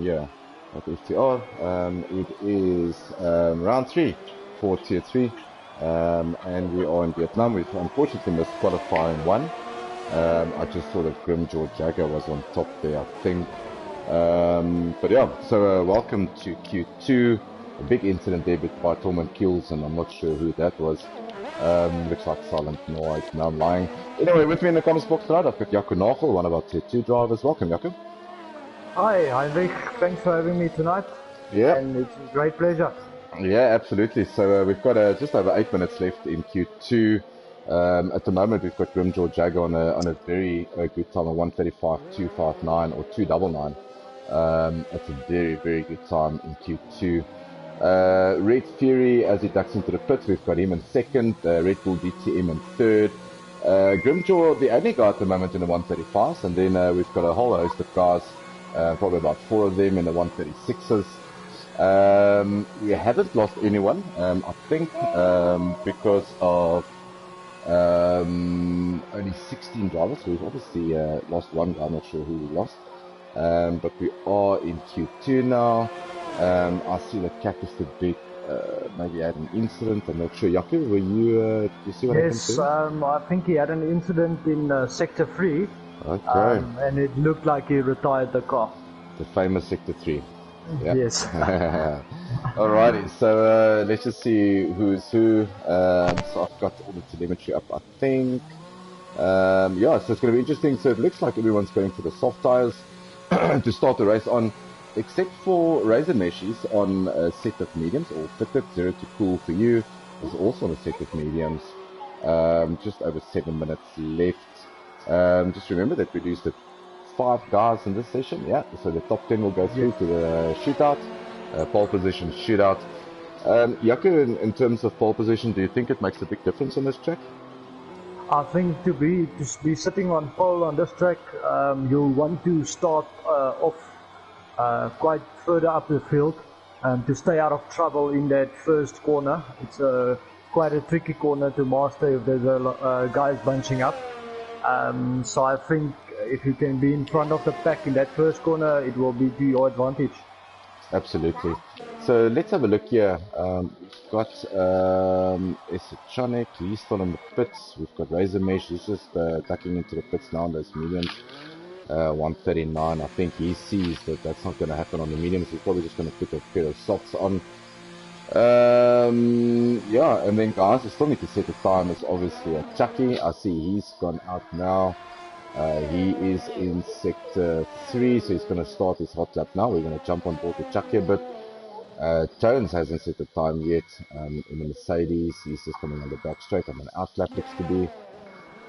Yeah, at FTR. It is round three for tier three, and we are in Vietnam. We've unfortunately missed qualifying one. I just saw that Grimjaw Jagger was on top there, I think. But yeah, so welcome to Q2. A big incident there by Torment Kills, and I'm not sure who that was. Looks like Silent Noise. Now I'm lying. Anyway, with me in the comments box tonight, I've got Jaco Nagel, one of our tier 2 drivers. Welcome, Jaco. Hi, Heinrich. Thanks for having me tonight. Yeah. And it's a great pleasure. Yeah, absolutely. So we've got just over 8 minutes left in Q2. At the moment, we've got Grimjaw Jagger on a very good time of 1:35.259 or 2:99. That's a very, very good time in Q2. Red Fury, as he ducks into the pits, we've got him in second. Red Bull DTM in third. Grimjaw, the only guy at the moment in the 135s, and then we've got a whole host of guys, probably about 4 of them in the 136s. We haven't lost anyone, I think, because of only 16 drivers. So we've obviously lost one guy, I'm not sure who we lost. But we are in Q2 now. I see that Cactus the Big maybe had an incident. I'm not sure. Jaco, were you, did you see what happened to him? I think he had an incident in Sector 3. Okay. And it looked like he retired the car. The famous Sector 3. Yep. Yes. Alrighty, so let's just see who's who. So I've got all the telemetry up, I think. Yeah, so it's going to be interesting. So it looks like everyone's going for the soft tires to start the race on, except for Razor Mesh. He's on a set of mediums, or fitted. Zero to Cool for you is also on a set of mediums. Just over 7 minutes left. Just remember that we used the 5 guys in this session. Yeah, so the top 10 will go through to the shootout, pole position shootout. Jaco, in terms of pole position, do you think it makes a big difference on this track? I think to be sitting on pole on this track, you'll want to start off quite further up the field to stay out of trouble in that first corner. It's quite a tricky corner to master if there's guys bunching up. So I think if you can be in front of the pack in that first corner, it will be to your advantage. Absolutely. So let's have a look here. We've got Esotronic, he's still in the pits. We've got Razor Mesh, he's just ducking into the pits now on those mediums. 139, I think he sees that that's not going to happen on the mediums. He's probably just going to put a pair of socks on. Yeah, and then guys, we still need to set the time. It's obviously a Chucky. I see he's gone out now. He is in sector 3, so he's going to start his hot lap now. We're going to jump on board with Chucky a bit. Tones hasn't set the time yet in the Mercedes. He's just coming on the back straight. I'm an out lap looks to be.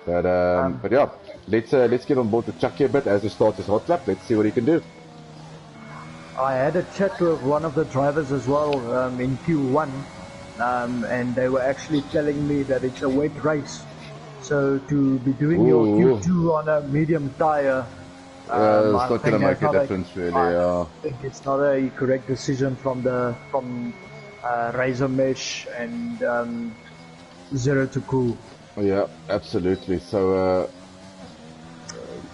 But yeah, let's get on board with Chucky a bit as he starts his hot lap. Let's see what he can do. I had a chat with one of the drivers as well in Q1, and they were actually telling me that it's a wet race. So to be doing your Q2 on a medium tire, it's not going to make a difference really. I think it's not a correct decision from Razor Mesh and Zero to Cool. Yeah, absolutely. So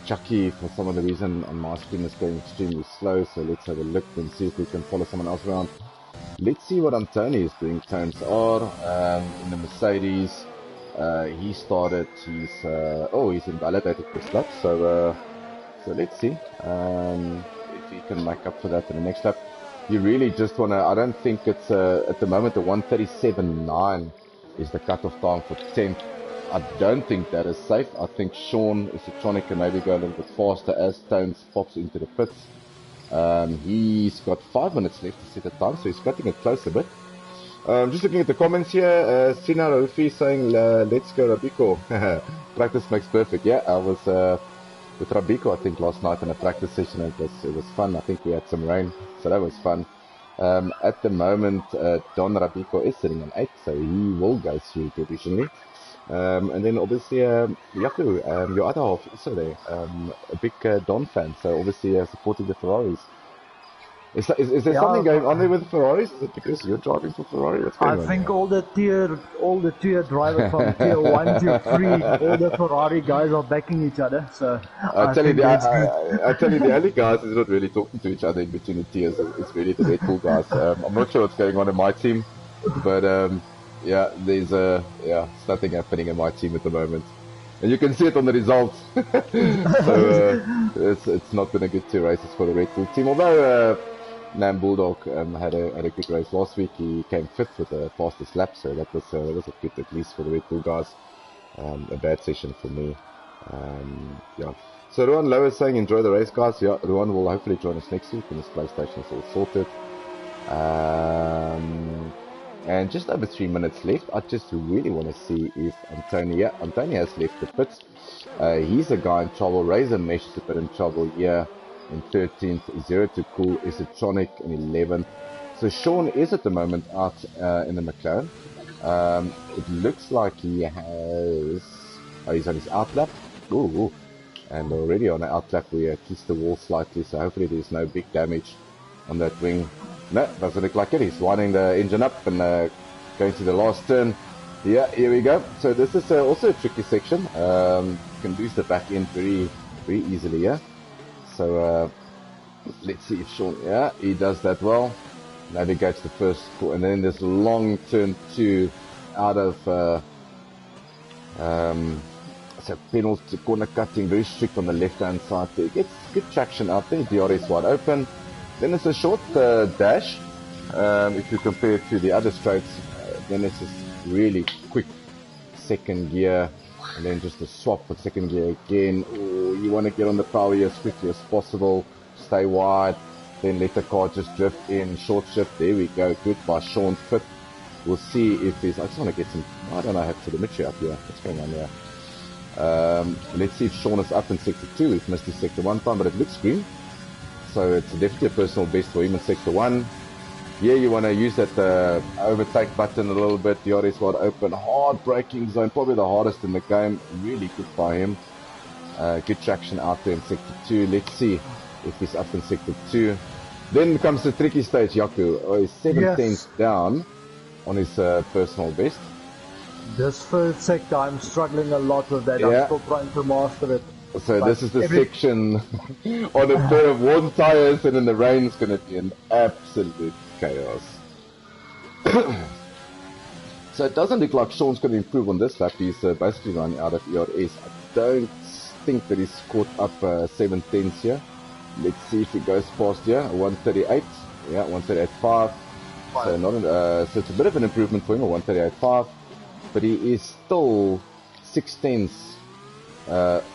Chucky, for some of the reason on my screen, is going extremely slow. So let's have a look and see if we can follow someone else around. Let's see what Antoni is doing. Tones are in the Mercedes. He started. He's invalidated this lap. So let's see if he can make up for that in the next lap. You really just want to. I don't think it's at the moment the 1:37.9 is the cutoff time for 10th. I don't think that is safe. I think Sean Esotronic can maybe go a little bit faster as Tones pops into the pits. He's got 5 minutes left to set the time, so he's cutting it close a bit. Just looking at the comments here, Sina Rafi saying, let's go Rabiko. Practice makes perfect. Yeah, I was with Rabiko, I think, last night in a practice session. It was fun. I think we had some rain, so that was fun. At the moment, Don Rabiko is sitting on 8, so he will go through provisionally. And then obviously, Jaco, your other half also there, a big Don fan, so obviously supporting the Ferraris. Is there something going on there with Ferraris? Is it because you're driving for Ferrari? What's going I on think here? all the tier drivers from tier 1 to 3, all the Ferrari guys are backing each other. So I think that's good. I tell you, the only guys is not really talking to each other in between the tiers. It's really the Red Bull guys. I'm not sure what's going on in my team, but yeah, there's it's nothing happening in my team at the moment, and you can see it on the results. So it's not been a good 2 races for the Red Bull team. Although Nam Bulldog had a good race last week. He came 5th with the fastest lap, so that was a good at least for the Red Bull guys. A bad session for me. Yeah. So Ruan Lowe is saying enjoy the race, guys. Yeah, Ruan will hopefully join us next week when his PlayStation is all sorted. And just over 3 minutes left. I just really want to see if Antonio has left the pits. He's a guy in trouble. Razor Mesh is a bit in trouble here in 13th. Zero to Cool is Tronic in 11th. So Sean is at the moment out in the McLaren. It looks like he has... Oh, he's on his outlap. Ooh. And already on the outlap we kissed the wall slightly, so hopefully there's no big damage on that wing. No, doesn't look like it. He's winding the engine up and going to the last turn. Yeah, here we go. So this is also a tricky section. You can lose the back end very, very easily, yeah? So let's see if Sean... Yeah, he does that well. Navigates the first corner, and then this long turn 2 out of so pedals to corner cutting, very strict on the left hand side there. Gets good traction out there. DRS wide open. Then it's a short dash. If you compare it to the other straights, then it's just really quick second gear, and then just a swap for second gear again. Ooh, you want to get on the power here as quickly as possible. Stay wide. Then let the car just drift in, short shift. There we go. Good by Sean Fit. We'll see if he's... I just want to get some... I don't know, I have telemetry up here. What's going on here? Let's see if Sean is up in sector 2. We've missed his sector 1 time, but it looks green. So it's definitely a personal best for him in sector 1. Yeah, you want to use that overtake button a little bit. The DRS wide open. Hard braking zone. Probably the hardest in the game. Really good by him. Good traction out there in sector 2. Let's see if he's up in sector 2. Then comes the tricky stage, Yaku. Oh, he's 7/10 down on his personal best. This first sector, I'm struggling a lot with that. Yeah. I'm still trying to master it. So this is the section on a pair of worn tires, and in the rain it's going to be an absolute chaos. So it doesn't look like Sean's going to improve on this lap. He's basically running out of ERS. I don't think that he's caught up 7/10 here. Let's see if he goes past here. 138. Yeah, 138.5. So not so it's a bit of an improvement for him, a 138.5. But he is still 6/10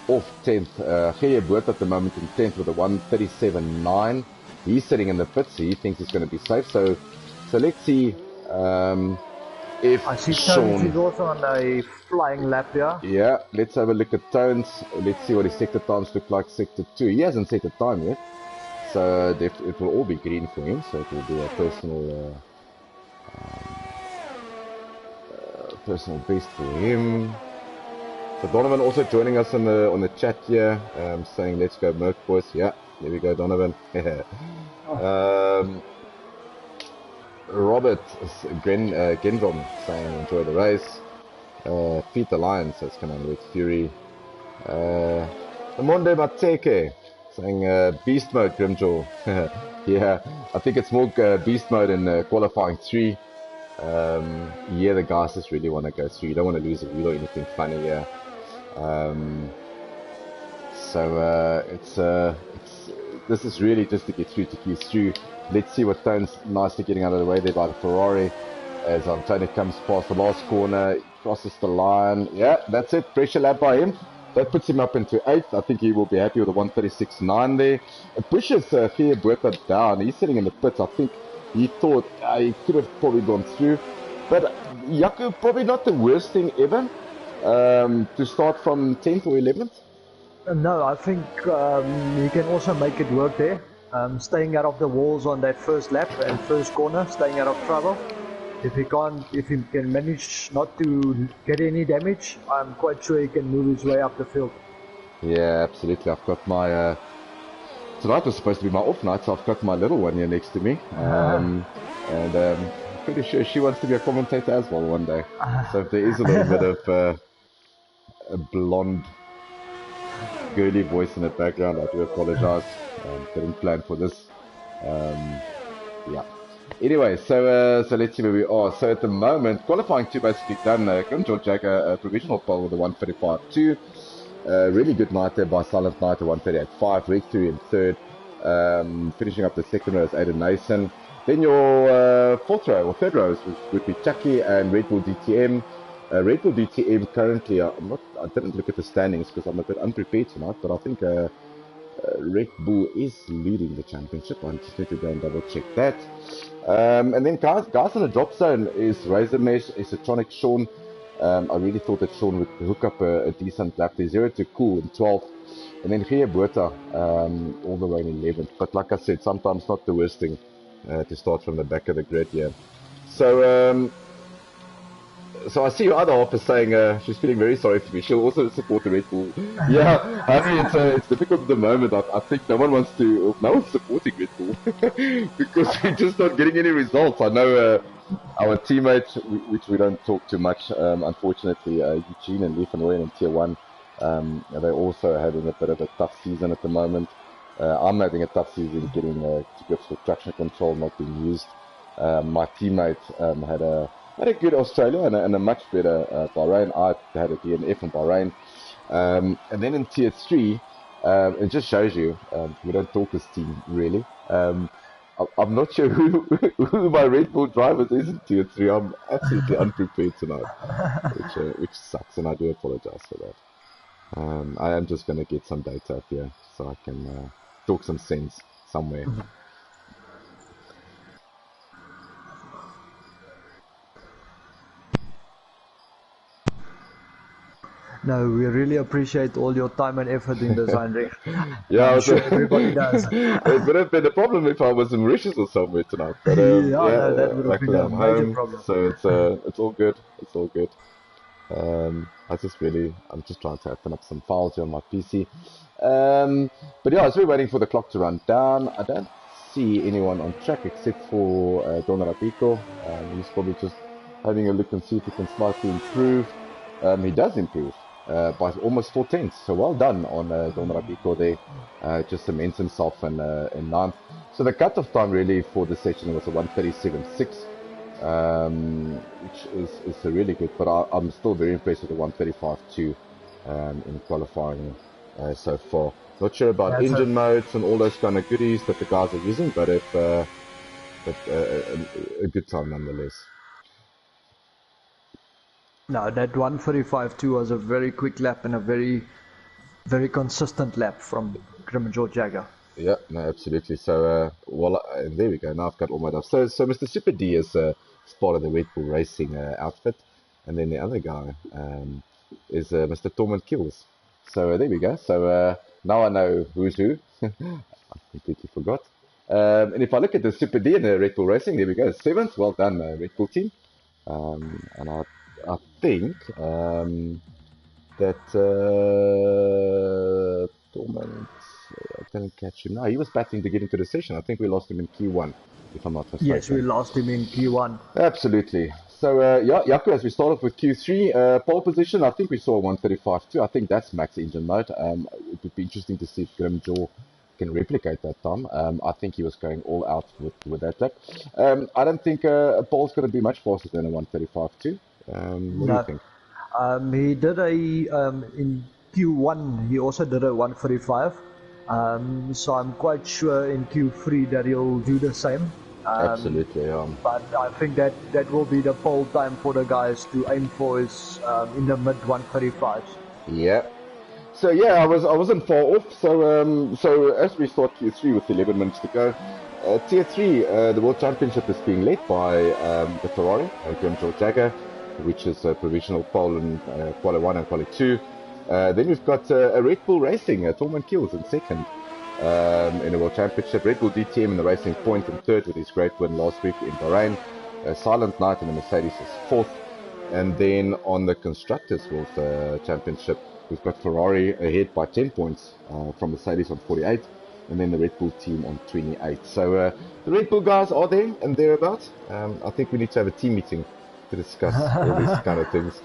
off 10th. Geye Boot at the moment in 10th with a 137.9. He's sitting in the pits. He thinks he's going to be safe. So let's see if I see Sean... Tones is also on a flying lap here. Yeah, let's have a look at Tones. Let's see what his sector times look like. Sector 2. He hasn't set a time yet. So it will all be green for him. So it will be a personal best for him. So Donovan also joining us on the chat here, saying let's go Merc boys. Yeah, there we go, Donovan. Robert Gendrom saying enjoy the race. Feed the Lions, that's coming on with Fury. Monde Mateke saying beast mode, Grimjaw. Yeah, I think it's more beast mode in qualifying 3. Yeah, the guys just really want to go through. You don't want to lose a wheel or anything funny here. So it's this is really just to get through, to keep through. Let's see what Tone's nicely getting out of the way there by the Ferrari as Antonio comes past the last corner, crosses the line. Yeah, that's it. Pressure lap by him. That puts him up into 8th. I think he will be happy with a 136.9 there. It pushes Geye Boot down. He's sitting in the pits. I think he thought he could have probably gone through. But Yaku, probably not the worst thing ever to start from 10th or 11th. No, I think he can also make it work there. Staying out of the walls on that first lap and first corner, staying out of trouble. If he can manage not to get any damage, I'm quite sure he can move his way up the field. Yeah, absolutely. I've got my tonight was supposed to be my off night, so I've got my little one here next to me. And pretty sure she wants to be a commentator as well one day. So if there is a little bit of a blonde, girly voice in the background, I do apologize. Didn't plan for this. Yeah. Anyway, so let's see where we are. So at the moment, qualifying 2 basically done. George Jagger provisional pole with a 135.2. Really good night there by Silent Knight, a 138.5. Red 3 in third. Finishing up the second row is Aiden Nason. Then your fourth row or third row would be Chucky and Red Bull DTM. Red Bull DTM currently, I didn't look at the standings because I'm a bit unprepared tonight, but I think Red Bull is leading the championship. I just need to go and double check that. And then guys in the drop zone is Razormesh, Esotronic, Sean. I really thought that Sean would hook up a decent lap there. 0 to Cool in 12th. And then Gia Buerta all the way in 11th. But like I said, sometimes not the worst thing to start from the back of the grid here. So I see your other half is saying she's feeling very sorry for me. She'll also support the Red Bull. Yeah, I mean, it's difficult at the moment. I think no one's supporting Red Bull because we're just not getting any results. I know our teammates, which we don't talk too much, unfortunately, Eugene and Leaf and Roy in Tier 1, they're also having a bit of a tough season at the moment. I'm having a tough season getting to grips with traction control not being used. My teammate had a good Australia and a much better Bahrain. I had a DNF in Bahrain. And then in Tier 3, it just shows you, we don't talk as team really. I'm not sure who my Red Bull drivers is in Tier 3. I'm absolutely unprepared tonight, which sucks, and I do apologize for that. I am just going to get some data up here so I can talk some sense somewhere. No, we really appreciate all your time and effort in design ring. Yeah, I'm sure everybody does. It would have been a problem if I was in Mauritius or somewhere tonight. But, no, that would have been a major problem. So it's all good. It's all good. I'm just trying to open up some files here on my PC. But yeah, as we're waiting for the clock to run down, I don't see anyone on track except for Don Rapico. He's probably just having a look and see if he can slightly improve. He does improve by almost 4 tenths. So well done on Don Rapico there. Just cements himself in 9th. So the cutoff time really for the session was a 137.6. Which is really good, but I'm still very impressed with the 135.2 in qualifying so far. Not sure about engine modes and all those kind of goodies that the guys are using, but a good time nonetheless. No, that 145.2 was a very quick lap and a very, very consistent lap from George Jagger. Yeah, no, absolutely. So, there we go. Now I've got all my stuff. So Mr. Super D is part of the Red Bull Racing outfit, and then the other guy is Mr. Torment Kills. So there we go. So now I know who's who. I completely forgot. And if I look at the Super D and the Red Bull Racing, there we go. 7th. Well done, Red Bull team. And I think that Torment. I didn't catch him. No, he was battling to get into the session. I think we lost him in Q1, if I'm not mistaken. Yes, we lost him in Q1. Absolutely. So, Jaco, as we start off with Q3, pole position, I think we saw 135.2. I think that's max engine mode. It would be interesting to see if Grimjaw can replicate that time. I think he was going all out with that lap. I don't think a pole's going to be much faster than a 135.2. What do you think? He did in Q1, he also did a 145. So I'm quite sure in Q3 that he'll do the same. Absolutely, But I think that will be the pole time for the guys to aim for is in the mid 135s. Yeah. So yeah, I wasn't far off. So as we start Q3 with 11 minutes to go, Tier 3, the World Championship is being led by the Ferrari, George Jagger, which is a provisional pole in Quali 1 and Quali 2. Then we've got a Red Bull Racing, Torment Kills in 2nd in the World Championship. Red Bull DTM in the Racing Point in 3rd with his great win last week in Bahrain. Silent Knight in the Mercedes is 4th. And then on the Constructors World Championship, we've got Ferrari ahead by 10 points from Mercedes on 48. and then the Red Bull team on 28. So the Red Bull guys are there and thereabouts. I think we need to have a team meeting to discuss all these kind of things.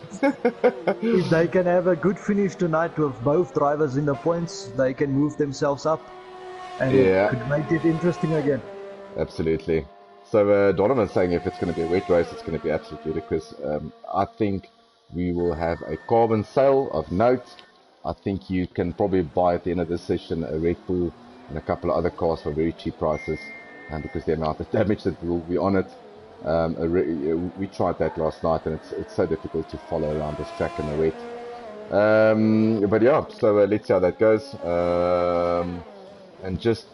If they can have a good finish tonight with both drivers in the points, they can move themselves up, and it could make it interesting again. Absolutely. So Donovan's saying if it's going to be a wet race, it's going to be absolutely ludicrous. I think we will have a carbon sale of note. I think you can probably buy at the end of this session a Red Bull and a couple of other cars for very cheap prices, because the amount of damage that will be on it. We tried that last night, and it's so difficult to follow around this track in the wet. But yeah, so let's see how that goes. And just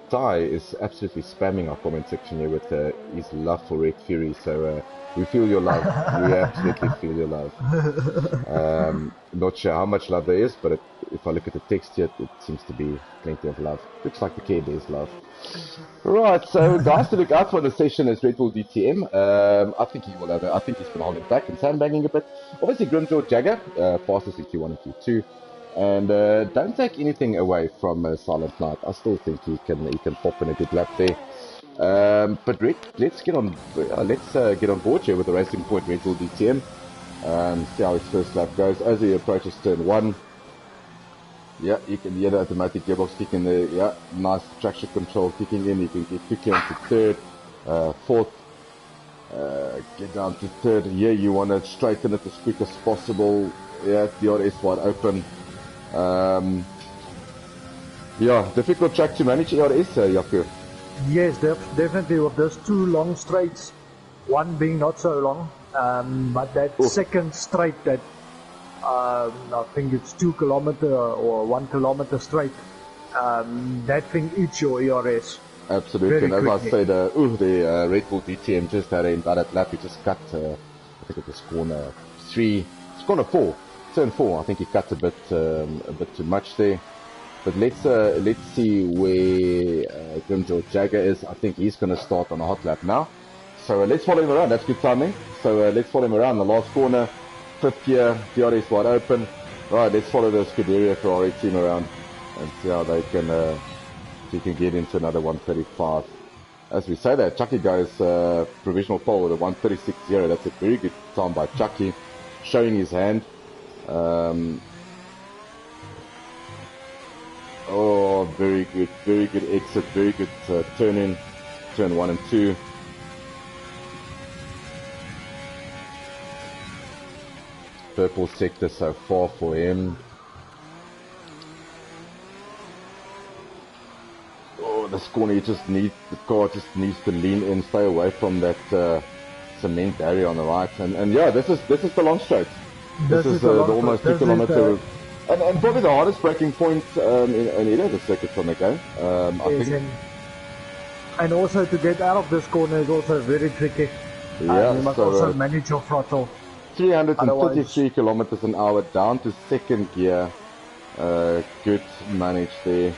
Ty is absolutely spamming our comment section here with his love for Red Fury. So we feel your love. We absolutely feel your love. Not sure how much love there is, but if I look at the text here, it seems to be plenty of love. Looks like the Care Bears love. Right, so guys to look out for the session is Red Bull DTM. I think he will have I think he's been holding back and sandbagging a bit. Obviously, Grimjaw Jagger, fastest in Q1 and Q2. And don't take anything away from Silent Knight. I still think he can pop in a good lap there. But let's get on board here with the Racing Point Red Bull DTM. See how his first lap goes as he approaches turn 1. Yeah, you can hear the automatic gearbox kicking there. Yeah, nice traction control kicking in. You can get quickly onto third, fourth, get down to third. Here you want to straighten it as quick as possible. Yeah, DRS wide open. Yeah, difficult track to manage ERS, Jaco. Yes, definitely with those two long straights, one being not so long, but that second straight that I think it's 2 kilometer or 1 kilometer straight, that thing eats your ERS. Absolutely, and as I said, the Red Bull DTM just had an invalid lap. He just cut, I think it was corner 4, turn 4. I think he cut a bit too much there. But let's see where Grimjaw Jagger is. I think he's going to start on a hot lap now. So let's follow him around. That's good timing. So let's follow him around the last corner. 5th gear, DRS wide open. Right, let's follow the Scuderia Ferrari team around and see how they can, if he can get into another 135. As we say that, Chucky goes provisional pole with a 136.0. That's a very good time by Chucky, showing his hand. Oh, very good exit, very good turn in, turn 1 and 2. Purple sector so far for him. Oh, this corner, the car just needs to lean in, stay away from that cement area on the right. And yeah, this is the long straight. This is the almost 2 kilometer. And probably the hardest braking point in any of the circuits on the game. I think. And also to get out of this corner is also very tricky. Yeah, you must also manage your throttle. 333 kilometers an hour down to 2nd gear. Good manage there.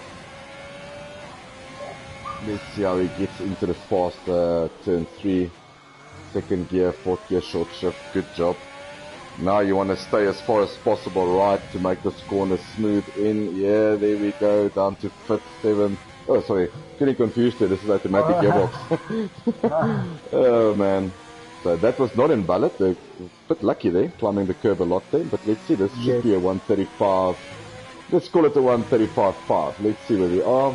Let's see how he gets into the fast turn 3. 2nd gear, 4th gear, short shift. Good job. Now you want to stay as far as possible right to make this corner smooth in. Yeah, there we go. Down to 5th, 7th. Oh, sorry. Getting confused here. This is automatic gearbox. Oh, man. So that was not invalid. They're a bit lucky there, climbing the curve a lot there. But let's see. This should be a 135. Let's call it a 135.5. Let's see where we are.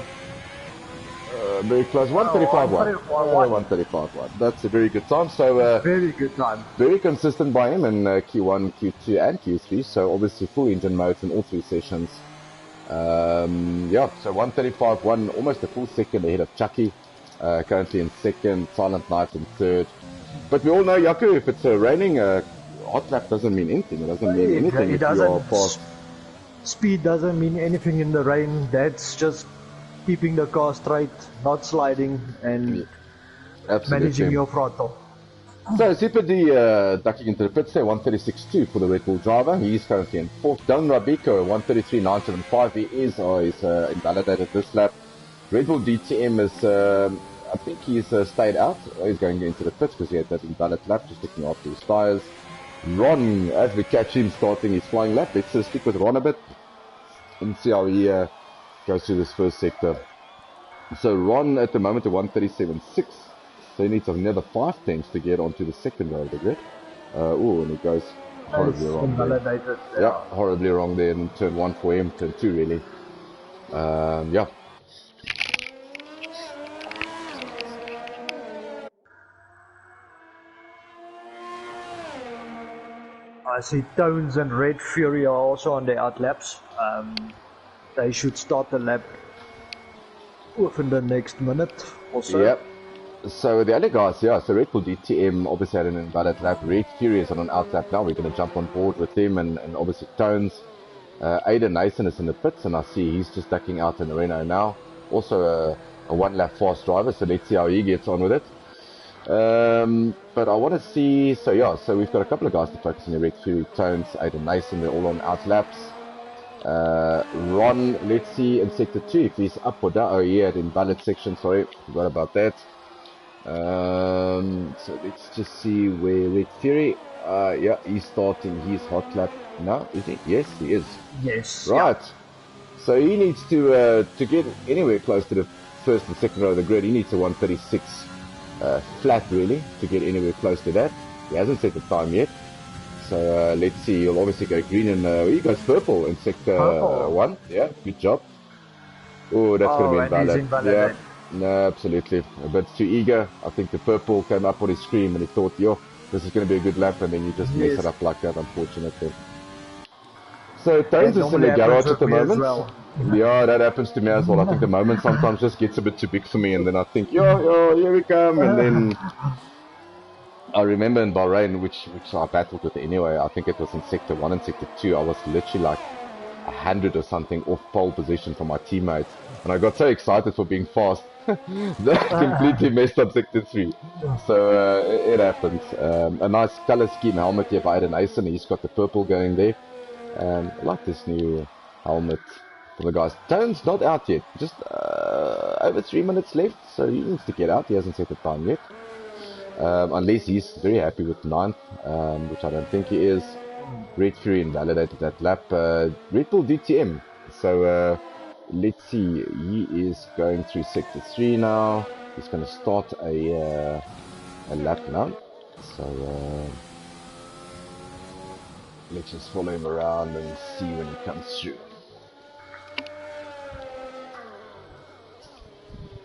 Very close. 135.1. 135.1. That's a very good time. So very good time. Very consistent by him in Q1, Q2, and Q3. So obviously full engine modes in all 3 sessions. Yeah. So 135.1, almost a full second ahead of Chucky. Currently in 2nd. Silent Knight in 3rd. But we all know, Jaco, if it's raining, hot lap doesn't mean anything. It doesn't mean anything if you are fast. Speed doesn't mean anything in the rain. That's just keeping the car straight, not sliding, and managing your throttle. So Super D ducking into the pits there, 136.2 for the Red Bull driver. He is currently in 4th. Don Rabico, 133.975. He is invalidated this lap. Red Bull DTM is, I think he's stayed out. He's going into the pits because he had that invalid lap, just looking after his tyres. Ron, as we catch him starting his flying lap, let's stick with Ron a bit and see how he goes through this first sector. So Ron at the moment at 137.6. So he needs another 5 tenths to get onto the second row of the grid. Oh, and it goes horribly It's wrong there. invalidated. Yeah, horribly wrong there in turn 1 for him, turn 2 really. Yeah. I see Tones and Red Fury are also on their out laps. They should start the lap within the next minute or so. Yep. So the other guys, yeah, so Red Bull DTM obviously had an invalid lap. Red Fury is on an out lap now. We're going to jump on board with him and obviously Tones. Aiden Nason is in the pits and I see he's just ducking out in the Renault now. Also a 1 lap fast driver, so let's see how he gets on with it. But I want to see, so yeah, so we've got a couple of guys to focus on, the Red Fury, Tones, Aiden Nason, they're all on out laps. Ron, let's see in sector 2 if he's up or down. Oh, he had invalid section, sorry, forgot about that. So let's just see where Red Fury, yeah, he's starting his hot lap now, is he? Yes, he is. Yes. Right. Yeah. So he needs to get anywhere close to the first and second row of the grid, he needs a 136 flat really to get anywhere close to that. He hasn't set the time yet. So let's see, he'll obviously go green and he goes purple in sector 1. Yeah, good job. Oh, that's going to be invalid. Yeah, no, absolutely. A bit too eager. I think the purple came up on his screen and he thought, yo, this is going to be a good lap, and then you just mess it up like that, unfortunately. So Tones is in the garage at the moment. Well. Yeah, that happens to me as well. I think the moment sometimes just gets a bit too big for me, and then I think, yo, here we come, and then I remember in Bahrain, which I battled with anyway. I think it was in sector 1 and sector 2. I was literally like 100 or something off pole position from my teammates, and I got so excited for being fast that completely messed up sector 3. So it happens. A nice color scheme helmet here by Aiden Nason. He's got the purple going there. I like this new helmet for the guys. Tone's not out yet. Just over 3 minutes left, so he needs to get out. He hasn't set the time yet. Unless he's very happy with 9th, which I don't think he is. Red Fury invalidated that lap. Red Bull DTM. So let's see. He is going through sector 3 now. He's going to start a lap now. So let's just follow him around and see when he comes through.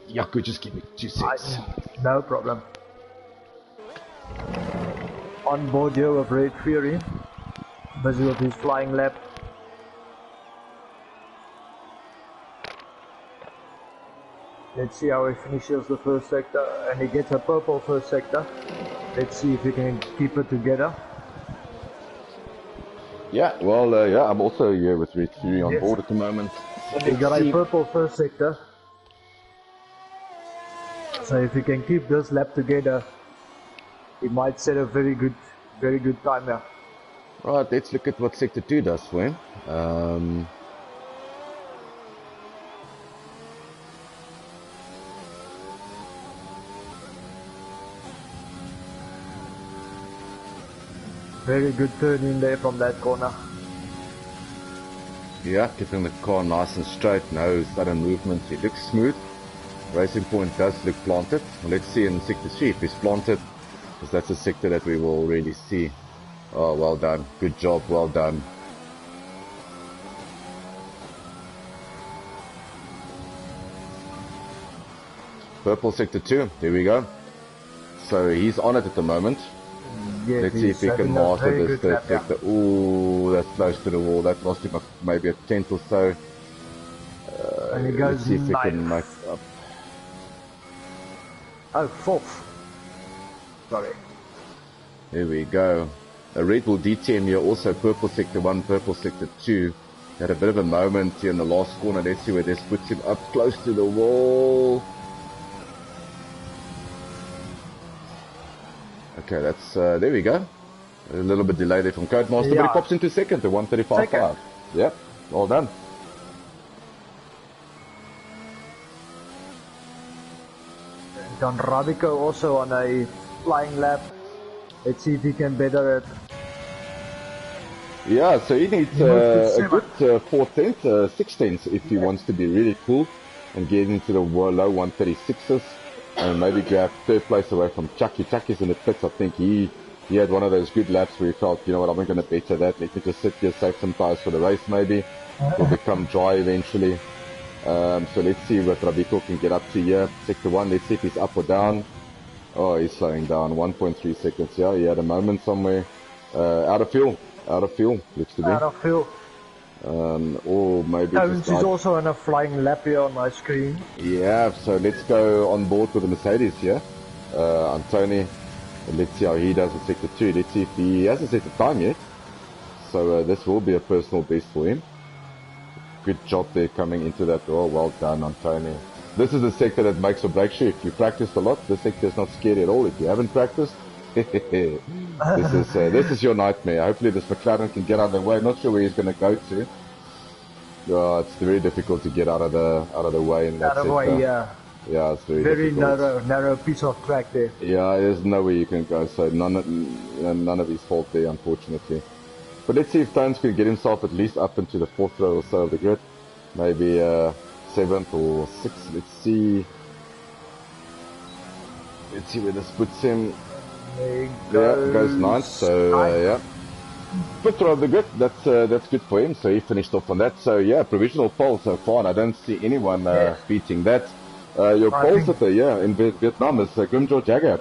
Yaku, just give me 2 seconds. No problem. On board here with Red Fury. Busy with his flying lap. Let's see how he finishes the first sector, and he gets a purple first sector. Let's see if he can keep it together. Yeah, well, yeah, I'm also here with Red Fury on board at the moment. So he got a purple first sector. So if he can keep this lap together, he might set a very good time here. Right, let's look at what sector 2 does for him. Very good turn in there from that corner. Yeah, keeping the car nice and straight, no sudden movements. It looks smooth. Racing Point does look planted. Let's see in sector 3 if he's planted, because that's a sector that we will really see. Oh, well done. Good job, well done. Purple sector 2, there we go. So he's on it at the moment. Yeah, let's see if he can master this third sector. Ooh, that's close to the wall. That lost him maybe a tenth or so. And he goes let's see if he can make up. Oh, 4th. Sorry. There we go. A Red Bull DTM here, also purple sector 1, purple sector 2. Had a bit of a moment here in the last corner. Let's see where this puts him up close to the wall. Okay, that's, there we go. A little bit delay there from Codemaster, but he pops into second to 135.5. Yep, well done. Don Rabico also on a flying lap. Let's see if he can better it. Yeah, so he needs a good 4 tenths, 6 tenths if he wants to be really cool. and get into the low 136s and maybe grab third place away from Chucky. Chucky's in the pits. I think he had one of those good laps where he felt, you know what, I'm not going to better that. Let me just sit here, save some tires for the race maybe. It'll become dry eventually. So let's see what Rabiko can get up to here. Sector 1, let's see if he's up or down. Oh, he's slowing down. 1.3 seconds. Yeah, he had a moment somewhere. Out of fuel. Out of fuel, looks to be. Out of fuel. Or maybe Tones is also on a flying lap here on my screen. Yeah, so let's go on board with the Mercedes here. Antony, and let's see how he does in Sector 2. Let's see if he hasn't set the time yet. So this will be a personal best for him. Good job there coming into that. Oh, well done, Antony. This is the sector that makes or breaks you. If you practiced a lot, this sector is not scary at all. If you haven't practiced, this is your nightmare. Hopefully this McLaren can get out of the way. Not sure where he's going to go to. It's very difficult to get out of the way in that sector. Way, yeah. Yeah, it's very difficult. narrow piece of track there. Yeah, there's no way you can go. So none of his fault there, unfortunately. But let's see if Tones can get himself at least up into the 4th row or so of the grid. Maybe 7th or 6th. Let's see. Let's see where this puts him. There goes 9th. So yeah. 5th row of the grid. That's good for him. So he finished off on that. So yeah, provisional pole so far, and I don't see anyone beating that. Your pole sitter, in Vietnam is Grimjaw Jagger,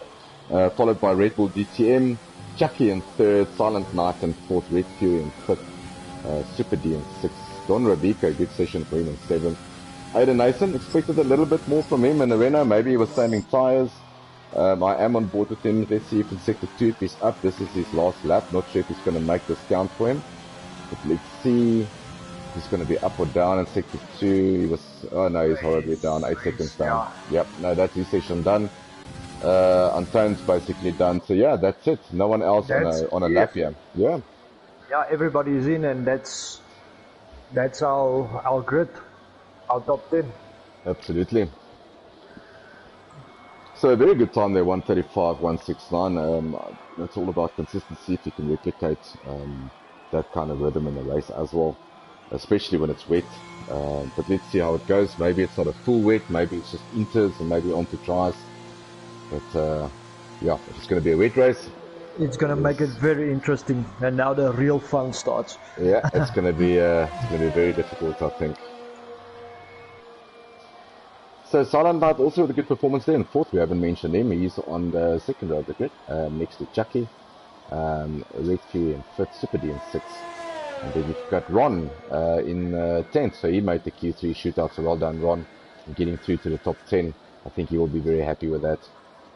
followed by Red Bull DTM, Chucky in 3rd, Silent Knight in 4th, Red Fury in 5th, Super D in 6th, Don Rabico, good session for him in 7th. Aiden Nason, expected a little bit more from him in the Renault, maybe he was saving tyres. I am on board with him. Let's see if in Sector 2 if he's up. This is his last lap, not sure if he's going to make this count for him. But let's see if he's going to be up or down in Sector 2. He was, oh no, he's horribly down, 8 seconds down. Yep, no, that's his session done. Antone's basically done. So yeah, that's it. No one else on a lap here. Yeah. Yeah, everybody's in, and that's our grid, our top 10. Absolutely. So a very good time there, 135, 169. It's all about consistency. If you can replicate that kind of rhythm in the race as well, especially when it's wet. But let's see how it goes. Maybe it's not a full wet. Maybe it's just inters and maybe onto dries. But yeah, if it's going to be a wet race, it's going to make it very interesting. And now the real fun starts. Yeah, it's going to be very difficult, I think. So Silent Knight also with a good performance there in 4th. We haven't mentioned him. He's on the 2nd row of the grid, next to Chucky. Red Fury in 5th, Super D in 6th. And then you've got Ron in 10th. So he made the Q3 shootout. So well done, Ron, getting through to the top 10. I think he will be very happy with that.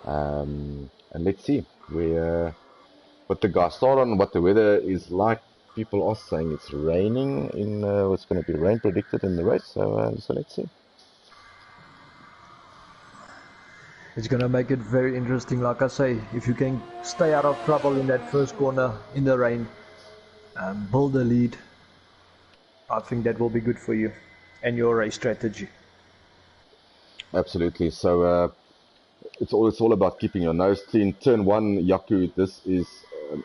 And let's see what the guys start on, what the weather is like. People are saying it's raining it's going to be rain predicted in the race. So let's see. It's going to make it very interesting. Like I say, if you can stay out of trouble in that first corner in the rain, build a lead, I think that will be good for you and your race strategy. Absolutely. So it's all about keeping your nose clean. Turn 1, Yaku, this is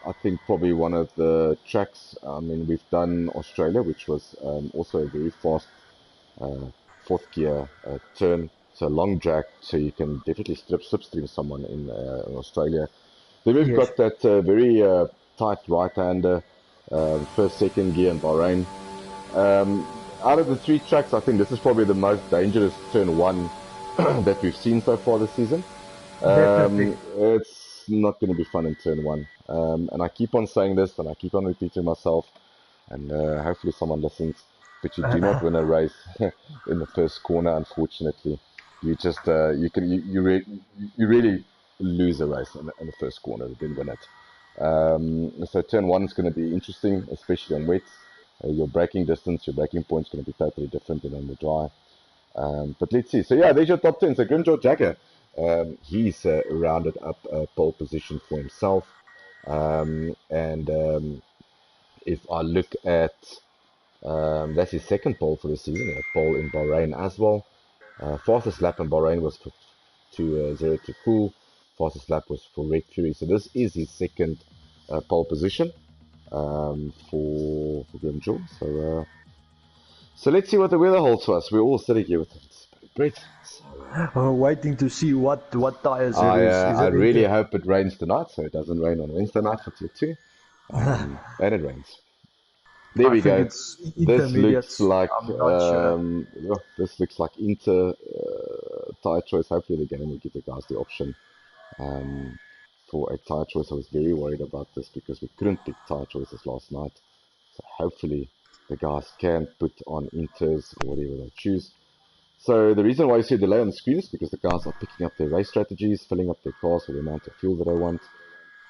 I think probably one of the tracks. I mean, we've done Australia, which was also a very fast 4th gear turn. So long drag, so you can definitely slipstream someone in Australia. Then we've got that very tight right-hander, 1st, 2nd gear in Bahrain. Out of the 3 tracks, I think this is probably the most dangerous turn 1 that we've seen so far this season. It's not going to be fun in turn 1. And I keep on saying this, and I keep on repeating myself, and hopefully someone listens. But you do not win a race in the first corner, unfortunately. You just you really lose a race in the first corner. You didn't win it. So turn 1 is going to be interesting, especially on wets. Your braking distance, your braking point is going to be totally different than on the dry. But let's see. So yeah, there's your top 10. So Grimjaw Jagger, he's rounded up a pole position for himself. If I look at that's his 2nd pole for the season, a pole in Bahrain as well. Fastest lap in Bahrain was for 2:02 Cool. Fastest lap was for Red Fury. So this is his 2nd pole position for Grimjaw. So let's see what the weather holds for us. We're all sitting here with Brett. So, Waiting to see what tires it I is. Is I it really Inter? hope it rains tonight, so it doesn't rain on Wednesday night for tier two. And it rains. There I we think go. it's This looks intermediates. like I'm not sure. this looks like Inter tire choice. Hopefully the game will give the guys the option um, for a tire choice. I was very worried about this because we couldn't pick tire choices last night. So hopefully the guys can put on Inters or whatever they choose. So the reason why you see a delay on the screen is because the guys are picking up their race strategies, filling up their cars with the amount of fuel that they want,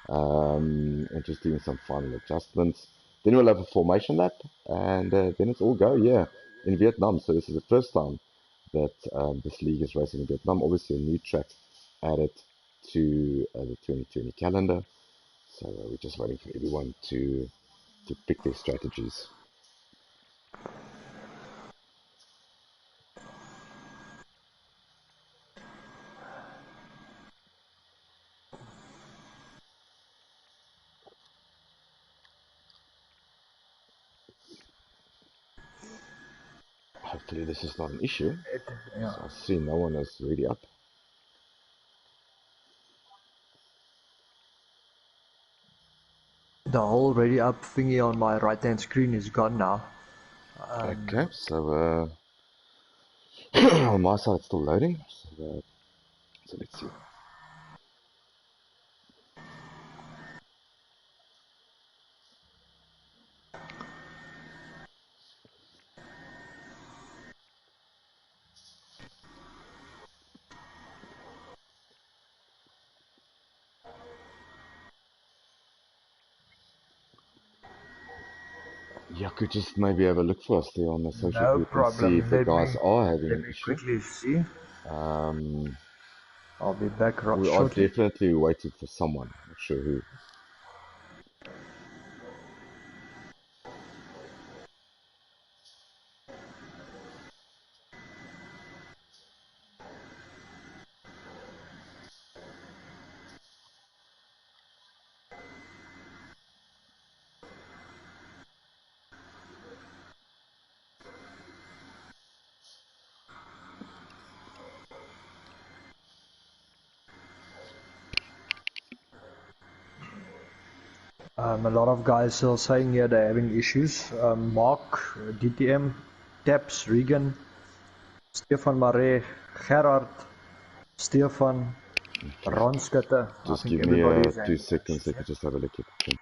and just doing some final adjustments. Then we'll have a formation lap, and then it's all go, yeah, in Vietnam. So this is the first time that this league is racing in Vietnam. Obviously, a new track added to the 2020 calendar. So we're just waiting for everyone to pick their strategies. Hopefully this is not an issue. Yeah. So I see no one is really up. The whole ready up thingy on my right hand screen is gone now. Okay, so on my side it's still loading. So let's see. Yeah, could just maybe have a look for us there on the social No group and see if problem. the guys are having Let an me issue. quickly see. Um, I'll be back we are shortly. definitely waiting for someone. Not sure who. A lot of guys are saying here they're having issues. Mark, DTM, Taps, Regan, Stefan Mare, Gerard, Stefan, Okay, Ron Skutte. I just think give me everybody is 2 having seconds. issues Let me here. just have a look at it.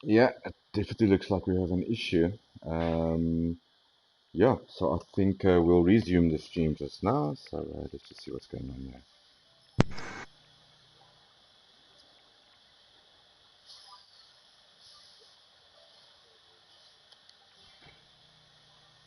Yeah, it definitely looks like we have an issue. Yeah, so I think we'll resume the stream just now. So let's just see what's going on here.